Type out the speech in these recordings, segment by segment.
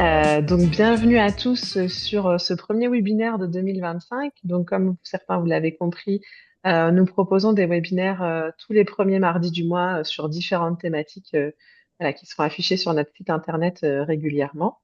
Donc, bienvenue à tous sur ce premier webinaire de 2025. Donc, comme certains vous l'avez compris, nous proposons des webinaires tous les premiers mardis du mois sur différentes thématiques voilà, qui seront affichées sur notre site internet régulièrement.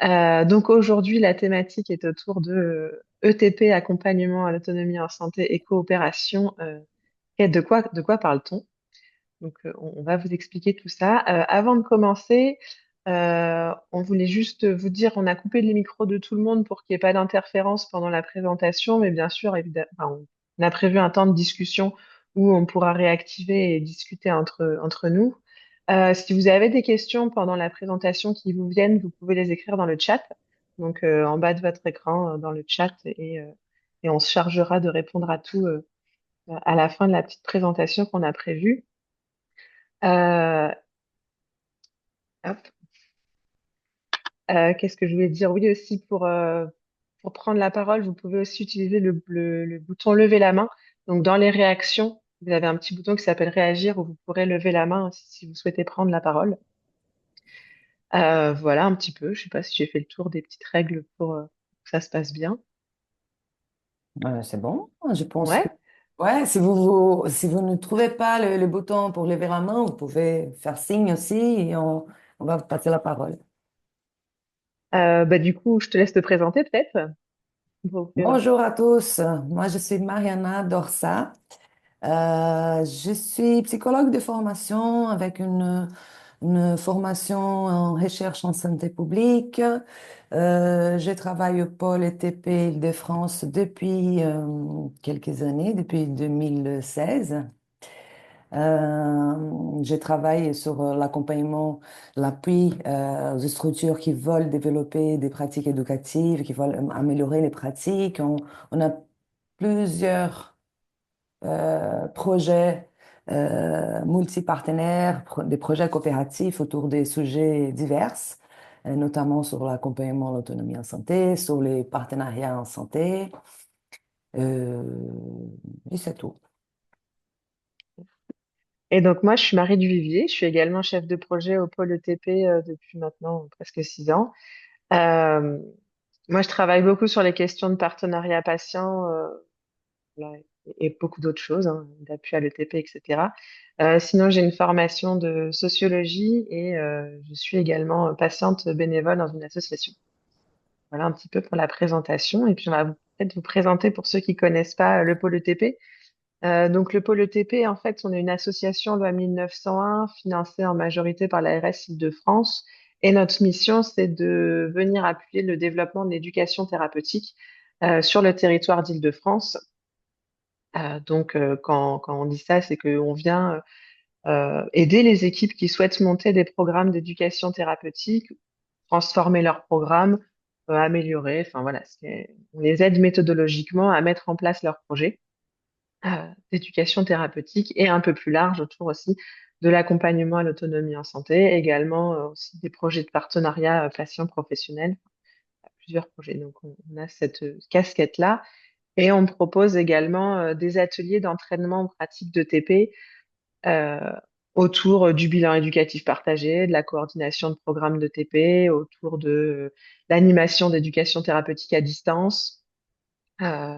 Donc, aujourd'hui, la thématique est autour de ETP, accompagnement à l'autonomie en santé et coopération. Et de quoi parle-t-on? Donc, on va vous expliquer tout ça. Avant de commencer, on voulait juste vous dire, on a coupé les micros de tout le monde pour qu'il n'y ait pas d'interférence pendant la présentation, mais bien sûr, évidemment, on a prévu un temps de discussion où on pourra réactiver et discuter entre nous. Si vous avez des questions pendant la présentation qui vous viennent, vous pouvez les écrire dans le chat, donc en bas de votre écran, dans le chat, et on se chargera de répondre à tout à la fin de la petite présentation qu'on a prévue. Euh, Hop. Qu'est-ce que je voulais dire? Oui, aussi pour prendre la parole, vous pouvez aussi utiliser le bouton lever la main. Donc, dans les réactions, vous avez un petit bouton qui s'appelle réagir où vous pourrez lever la main si vous souhaitez prendre la parole. Voilà un petit peu. Je sais pas si j'ai fait le tour des petites règles pour que ça se passe bien. C'est bon, je pense que. Ouais. Ouais, si vous ne trouvez pas le bouton pour lever la main, vous pouvez faire signe aussi et on va vous passer la parole. Bah, du coup, je te laisse te présenter peut-être. Donc, Bonjour à tous, moi je suis Mariana Dorsa. Je suis psychologue de formation avec une formation en recherche en santé publique. Je travaille au pôle ETP Île-de-France depuis quelques années, depuis 2016. Je travaille sur l'accompagnement, l'appui aux structures qui veulent développer des pratiques éducatives, qui veulent améliorer les pratiques. On a plusieurs projets multipartenaires, des projets coopératifs autour des sujets divers, notamment sur l'accompagnement à l'autonomie en santé, sur les partenariats en santé. Euh, et c'est tout. et donc, moi, je suis Marie Duvivier. Je suis également chef de projet au pôle ETP depuis maintenant presque 6 ans. Euh, Moi, je travaille beaucoup sur les questions de partenariat patient voilà, et beaucoup d'autres choses, hein, d'appui à l'ETP, etc. Sinon, j'ai une formation de sociologie et je suis également patiente bénévole dans une association. Voilà un petit peu pour la présentation. Et puis, on va peut-être vous présenter pour ceux qui connaissent pas le pôle ETP. Donc, le pôle ETP, en fait, on est une association loi 1901 financée en majorité par l'ARS Île-de-France. Et notre mission, c'est de venir appuyer le développement de l'éducation thérapeutique sur le territoire d'Île-de-France. Donc, quand on dit ça, c'est qu'on vient aider les équipes qui souhaitent monter des programmes d'éducation thérapeutique, transformer leurs programmes, améliorer, enfin voilà, on les aide méthodologiquement à mettre en place leurs projets d'éducation thérapeutique et un peu plus large autour aussi de l'accompagnement à l'autonomie en santé, également aussi des projets de partenariat patients professionnels, plusieurs projets. Donc on a cette casquette-là et on propose également des ateliers d'entraînement en pratique de TP euh, autour du bilan éducatif partagé, de la coordination de programmes de TP, autour de l'animation d'éducation thérapeutique à distance. Euh,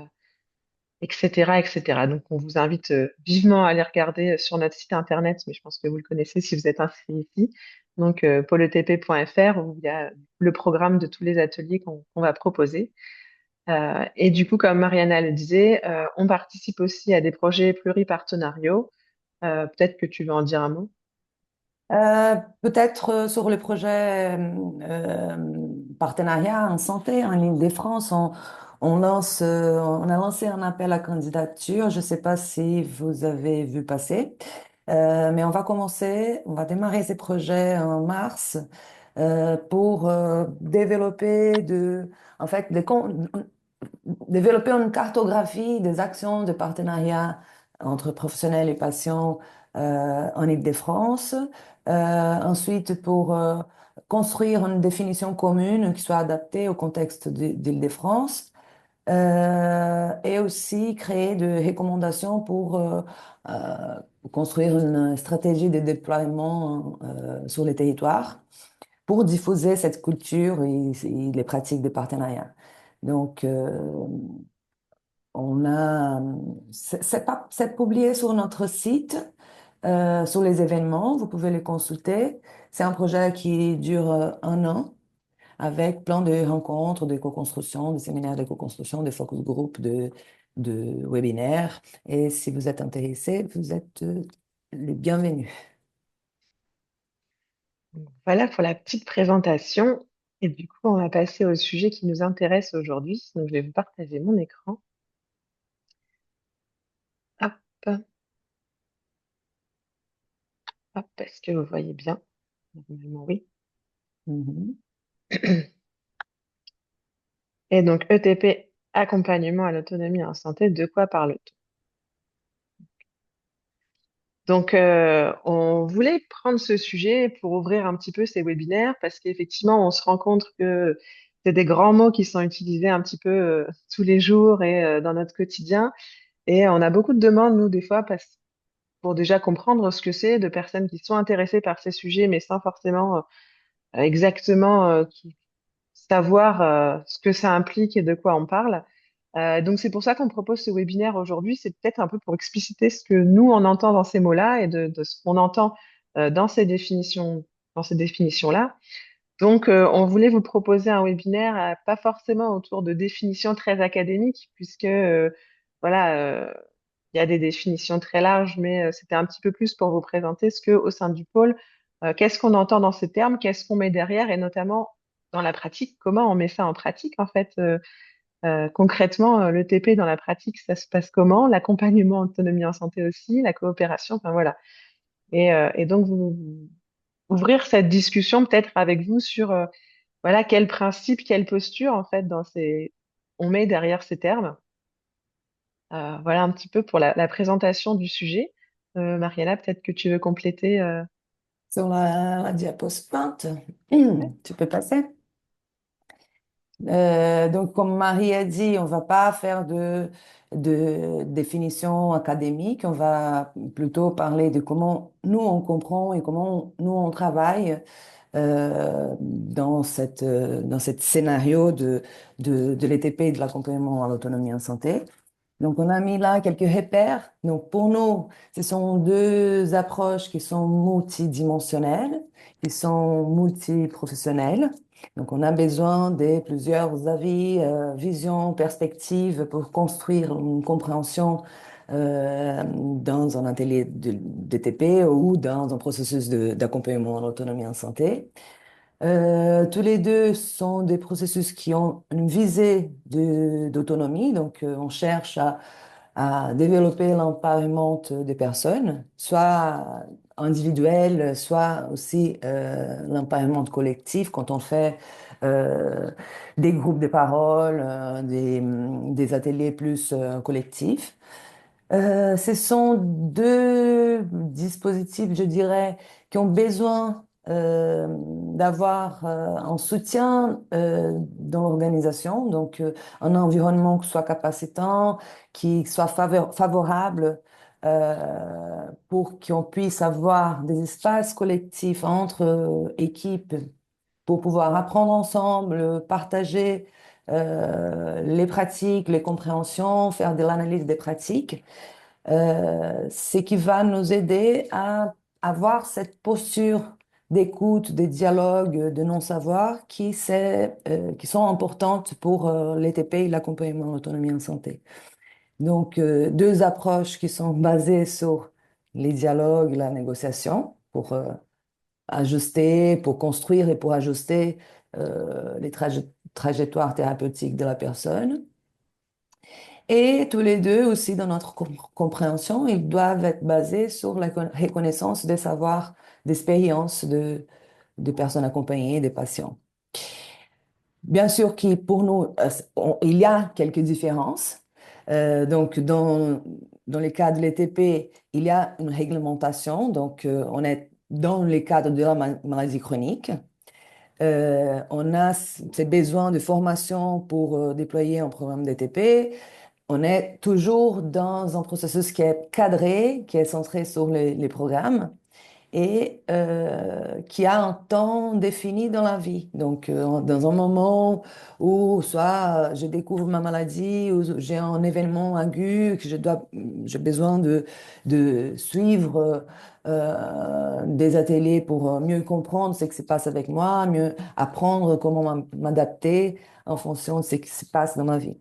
etc., etc. Donc, on vous invite vivement à aller regarder sur notre site internet, mais je pense que vous le connaissez si vous êtes inscrit ici. Donc, poletp.fr, où il y a le programme de tous les ateliers qu'on va proposer. Et du coup, comme Mariana le disait, on participe aussi à des projets pluripartenariaux. Peut-être que tu veux en dire un mot. Peut-être sur le projet partenariat en santé en Île-de-France, on a lancé un appel à candidature. Je ne sais pas si vous avez vu passer, mais on va démarrer ces projets en mars pour en fait, développer une cartographie des actions de partenariat entre professionnels et patients en Île-de-France. Ensuite, pour construire une définition commune qui soit adaptée au contexte d'Île-de-France. Et aussi créer des recommandations pour construire une stratégie de déploiement sur les territoires. pour diffuser cette culture et les pratiques de partenariat. Donc, on a, c'est publié sur notre site, sur les événements, vous pouvez les consulter. C'est un projet qui dure 1 an avec plein de rencontres, de co-construction, de séminaires de co-construction, de focus group, de webinaires. Et si vous êtes intéressé, vous êtes les bienvenus. Voilà pour la petite présentation. Et du coup, on va passer au sujet qui nous intéresse aujourd'hui. Donc, je vais vous partager mon écran. Hop, hop, est-ce que vous voyez bien? Normalement, oui. Mhm. Et donc, ETP, accompagnement à l'autonomie en santé, de quoi parle-t-on? Donc, on voulait prendre ce sujet pour ouvrir un petit peu ces webinaires parce qu'effectivement, on se rend compte que c'est des grands mots qui sont utilisés un petit peu tous les jours et dans notre quotidien. Et on a beaucoup de demandes, nous, des fois, pour déjà comprendre ce que c'est, de personnes qui sont intéressées par ces sujets, mais sans forcément exactement savoir ce que ça implique et de quoi on parle. Donc c'est pour ça qu'on propose ce webinaire aujourd'hui. C'est peut-être un peu pour expliciter ce que nous on entend dans ces mots-là et de ce qu'on entend dans dans ces définitions-là. Donc on voulait vous proposer un webinaire pas forcément autour de définitions très académiques, puisque voilà, il y a des définitions très larges, mais c'était un petit peu plus pour vous présenter ce que au sein du pôle, qu'est-ce qu'on entend dans ces termes, qu'est-ce qu'on met derrière, et notamment dans la pratique, comment on met ça en pratique en fait. Concrètement, le TP dans la pratique, ça se passe comment? L'accompagnement en autonomie en santé aussi, la coopération, enfin voilà. Et donc, ouvrir cette discussion peut-être avec vous sur voilà, quel principe, quelle posture en fait on met derrière ces termes. Voilà un petit peu pour la présentation du sujet. Mariella, peut-être que tu veux compléter. Sur la diapo suivante, Ouais. tu peux passer. Donc, comme Marie a dit, on va pas faire de définition académique, on va plutôt parler de comment nous on comprend et comment nous on travaille dans cette scénario de l'ETP et de l'accompagnement à l'autonomie en santé. Donc, on a mis là quelques repères. Donc, pour nous, ce sont deux approches qui sont multidimensionnelles, qui sont multiprofessionnelles. Donc, on a besoin de plusieurs avis, visions, perspectives pour construire une compréhension dans un atelier de DTP ou dans un processus d'accompagnement en autonomie en santé. Tous les deux sont des processus qui ont une visée d'autonomie. Donc, on cherche à développer l'empowerment des personnes, soit individuel, soit aussi l'empowerment collectif quand on fait des groupes de parole, des ateliers plus collectifs. Ce sont deux dispositifs, je dirais, qui ont besoin d'avoir un soutien dans l'organisation, donc un environnement qui soit capacitant, qui soit favorable pour qu'on puisse avoir des espaces collectifs entre équipes pour pouvoir apprendre ensemble, partager les pratiques, les compréhensions, faire de l'analyse des pratiques. Ce qui va nous aider à avoir cette posture d'écoute, de dialogue, de non-savoir qui sont importantes pour l'ETP et l'accompagnement en autonomie en santé. Donc, deux approches qui sont basées sur les dialogues, la négociation pour ajuster, pour construire et pour ajuster les trajectoires thérapeutiques de la personne. Et tous les deux aussi, dans notre compréhension, ils doivent être basés sur la reconnaissance des savoirs, d'expériences de personnes accompagnées, des patients. Bien sûr que pour nous, il y a quelques différences. Donc, dans les cas de l'ETP, il y a une réglementation. Donc, on est dans les cadres de la maladie chronique. On a ces besoins de formation pour déployer un programme d'ETP. On est toujours dans un processus qui est cadré, qui est centré sur les programmes. et qui a un temps défini dans la vie. Donc, dans un moment où soit je découvre ma maladie, ou j'ai un événement aigu, que j'ai besoin de suivre des ateliers pour mieux comprendre ce qui se passe avec moi, mieux apprendre comment m'adapter en fonction de ce qui se passe dans ma vie.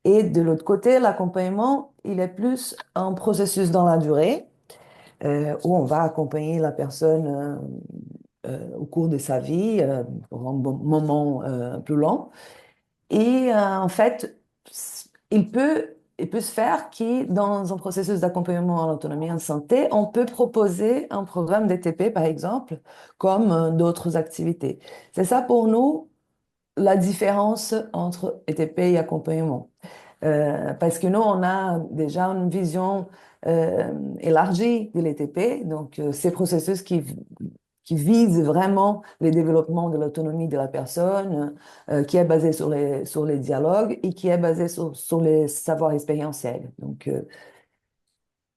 Et de l'autre côté, l'accompagnement, il est plus un processus dans la durée où on va accompagner la personne au cours de sa vie pour un moment plus long. Et en fait, il peut se faire que dans un processus d'accompagnement à l'autonomie en santé, on peut proposer un programme DTP, par exemple, comme d'autres activités. C'est ça pour nous la différence entre ETP et accompagnement. Parce que nous, on a déjà une vision élargie de l'ETP, donc ces processus qui visent vraiment le développement de l'autonomie de la personne, qui est basé sur les dialogues et qui est basé sur les savoirs expérientiels. Donc,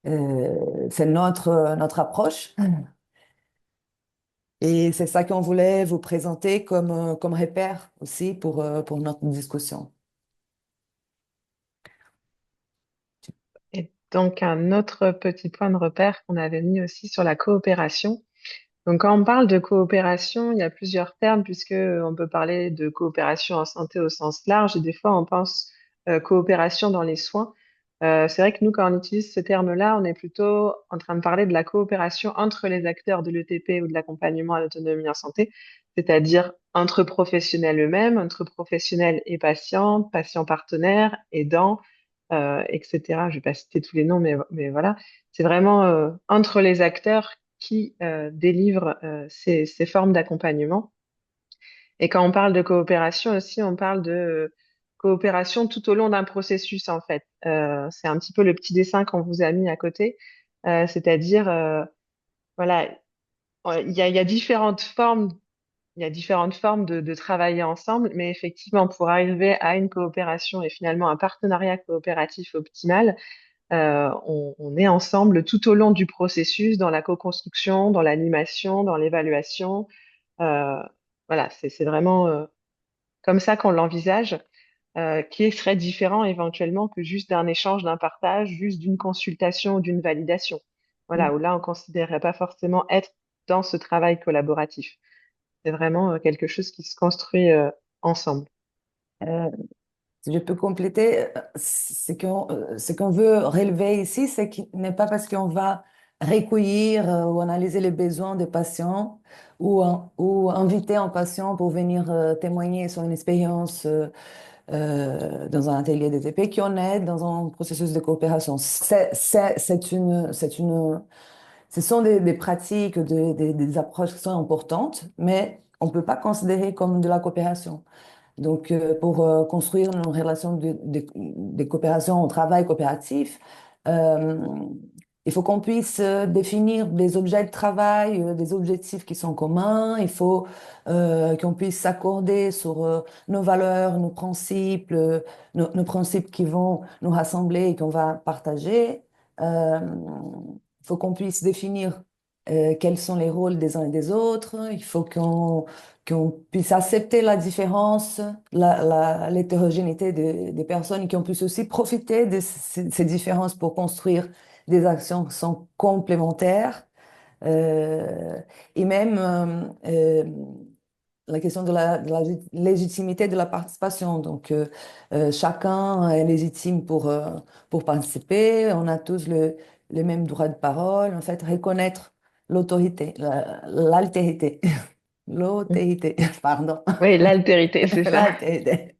c'est notre approche et c'est ça qu'on voulait vous présenter comme repère aussi pour notre discussion. Et donc, un autre petit point de repère qu'on avait mis aussi sur la coopération. Donc, quand on parle de coopération, il y a plusieurs termes puisque on peut parler de coopération en santé au sens large et des fois on pense coopération dans les soins. C'est vrai que nous, quand on utilise ce terme-là, on est plutôt en train de parler de la coopération entre les acteurs de l'ETP ou de l'accompagnement à l'autonomie en santé, c'est-à-dire entre professionnels eux-mêmes, entre professionnels et patients, patients partenaires, aidants, etc. Je vais pas citer tous les noms, mais voilà. C'est vraiment entre les acteurs qui délivrent ces formes d'accompagnement. Et quand on parle de coopération aussi, on parle de coopération tout au long d'un processus, en fait. C'est un petit peu le petit dessin qu'on vous a mis à côté. C'est-à-dire, voilà, il y a différentes formes. Il y a différentes formes de travailler ensemble, mais effectivement, pour arriver à une coopération et finalement un partenariat coopératif optimal, on est ensemble tout au long du processus, dans la co-construction, dans l'animation, dans l'évaluation. Euh, voilà, c'est vraiment comme ça qu'on l'envisage, qui serait différent éventuellement que juste d'un échange, d'un partage, juste d'une consultation ou d'une validation. Voilà, où là, on ne considérerait pas forcément être dans ce travail collaboratif. C'est vraiment quelque chose qui se construit ensemble. Euh, Si je peux compléter, ce qu'on veut relever ici, c'est qu'il n'est pas parce qu'on va recueillir ou analyser les besoins des patients ou inviter un patient pour venir témoigner sur une expérience dans un atelier DTP qu'on est dans un processus de coopération. Ce sont des pratiques, des approches qui sont importantes, mais on ne peut pas considérer comme de la coopération. Donc, pour construire une relation de coopération, au travail coopératif, euh, il faut qu'on puisse définir des objets de travail, des objectifs qui sont communs. Il faut qu'on puisse s'accorder sur nos valeurs, nos principes, nos principes qui vont nous rassembler et qu'on va partager. Il faut qu'on puisse définir quels sont les rôles des uns et des autres. Il faut qu'on puisse accepter la différence, l'hétérogénéité des personnes et qu'on puisse aussi profiter de ces différences pour construire des actions qui sont complémentaires. Euh, et même la question de la légitimité de la participation. Donc, chacun est légitime pour participer. On a tous le même droit de parole. En fait, reconnaître l'autorité, l'altérité. L'autorité, pardon. Oui, l'altérité, c'est ça. L'altérité.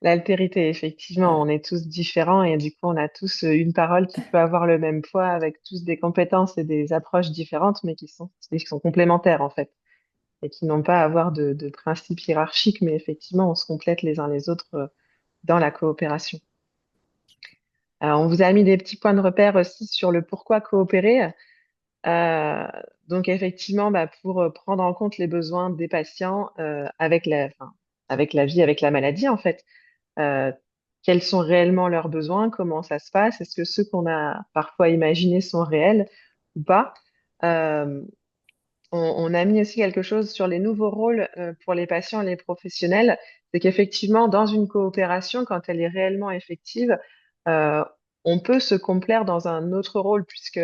L'altérité, effectivement, on est tous différents et du coup, on a tous une parole qui peut avoir le même poids avec tous des compétences et des approches différentes, mais qui sont complémentaires en fait et qui n'ont pas à avoir de principes hiérarchiques, mais effectivement, on se complète les uns les autres dans la coopération. On vous a mis des petits points de repère aussi sur le pourquoi coopérer. Euh, donc, effectivement, bah, pour prendre en compte les besoins des patients avec la vie, avec la maladie, en fait. Euh, Quels sont réellement leurs besoins, comment ça se passe, est-ce que ceux qu'on a parfois imaginés sont réels ou pas? euh, on a mis aussi quelque chose sur les nouveaux rôles pour les patients et les professionnels. C'est qu'effectivement, dans une coopération, quand elle est réellement effective, euh, on peut se complaire dans un autre rôle puisque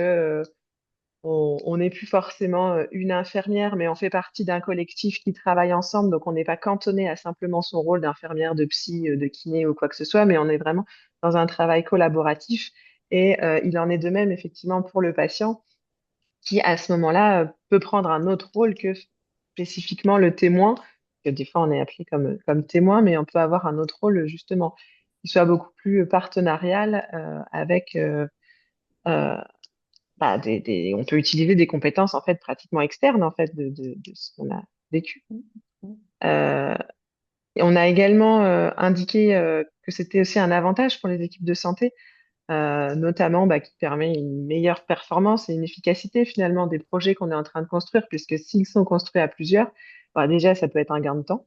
on n'est plus forcément une infirmière, mais on fait partie d'un collectif qui travaille ensemble. Donc, on n'est pas cantonné à simplement son rôle d'infirmière, de psy, de kiné ou quoi que ce soit, mais on est vraiment dans un travail collaboratif. Et il en est de même, effectivement, pour le patient qui, à ce moment-là, peut prendre un autre rôle que spécifiquement le témoin. Parce que des fois, on est appelé comme témoin, mais on peut avoir un autre rôle, justement, qui soit beaucoup plus partenarial avec euh, on peut utiliser des compétences en fait pratiquement externes en fait de ce qu'on a vécu. Euh, et on a également indiqué que c'était aussi un avantage pour les équipes de santé, notamment qui permet une meilleure performance et une efficacité finalement des projets qu'on est en train de construire, puisque s'ils sont construits à plusieurs, déjà ça peut être un gain de temps,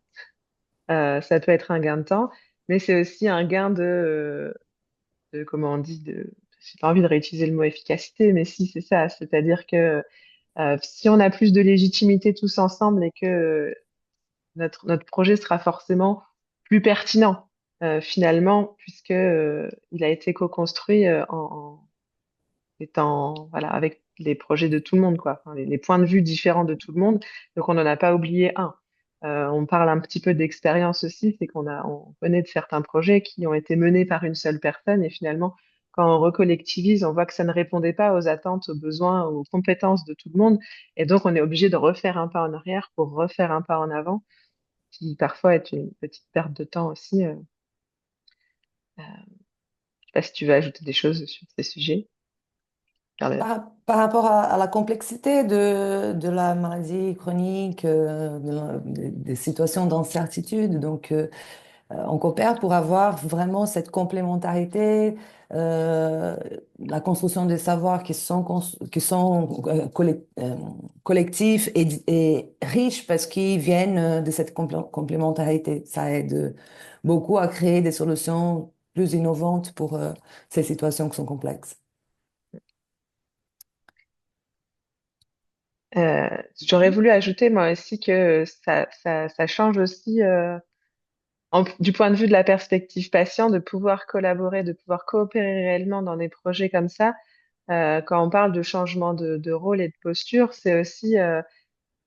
ça peut être un gain de temps, mais c'est aussi un gain de comment on dit, j'ai pas envie de réutiliser le mot efficacité, mais si c'est ça, c'est-à-dire que si on a plus de légitimité tous ensemble et que notre projet sera forcément plus pertinent finalement, puisque il a été co-construit en étant voilà avec les projets de tout le monde, quoi, enfin, les points de vue différents de tout le monde. Donc on n'en a pas oublié un. On parle un petit peu d'expérience aussi, c'est on connaît de certains projets qui ont été menés par une seule personne et finalement, quand on recollectivise, on voit que ça ne répondait pas aux attentes, aux besoins, aux compétences de tout le monde. Et donc, on est obligé de refaire un pas en arrière pour refaire un pas en avant, qui parfois est une petite perte de temps aussi. Je sais pas si tu veux ajouter des choses sur ces sujets. Carla. Par rapport à la complexité de la maladie chronique, des situations d'incertitude, on coopère pour avoir vraiment cette complémentarité, euh, la construction des savoirs qui sont collectifs et riches parce qu'ils viennent de cette complémentarité. Ça aide beaucoup à créer des solutions plus innovantes pour ces situations qui sont complexes. Euh, J'aurais voulu ajouter moi aussi que ça change aussi du point de vue de la perspective patient de pouvoir collaborer, de pouvoir coopérer réellement dans des projets comme ça. Quand on parle de changement de rôle et de posture, c'est aussi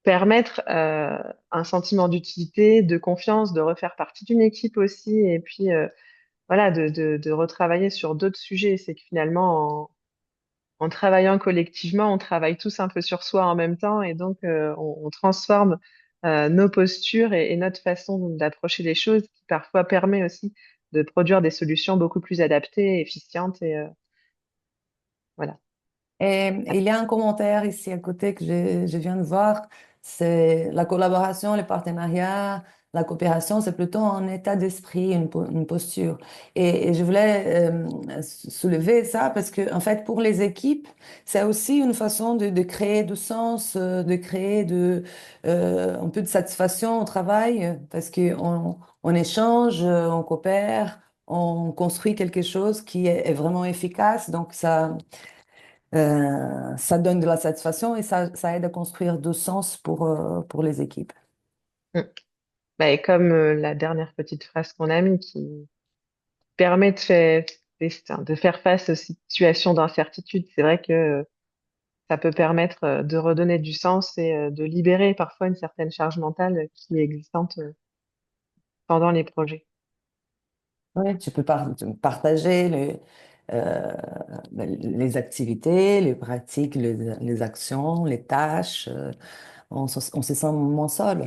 permettre un sentiment d'utilité, de confiance, de refaire partie d'une équipe aussi, et puis voilà, de retravailler sur d'autres sujets. C'est que finalement, en travaillant collectivement, on travaille tous un peu sur soi en même temps, et donc on transforme nos postures et notre façon d'approcher les choses, qui parfois permet aussi de produire des solutions beaucoup plus adaptées, efficientes, et voilà. Et il y a un commentaire ici à côté que je viens de voir, c'est la collaboration, les partenariats, la coopération, c'est plutôt un état d'esprit, une posture. Et je voulais soulever ça parce que, en fait, pour les équipes, c'est aussi une façon de créer du sens, de créer un peu de satisfaction au travail, parce on échange, on coopère, on construit quelque chose qui est vraiment efficace. Donc, ça donne de la satisfaction et ça aide à construire du sens pour les équipes. Mm. Et comme la dernière petite phrase qu'on a mis, qui permet de faire face aux situations d'incertitude, c'est vrai que ça peut permettre de redonner du sens et de libérer parfois une certaine charge mentale qui est existante pendant les projets. Ouais, tu peux partager euh, les activités, les pratiques, les actions, les tâches. On se sent moins seul.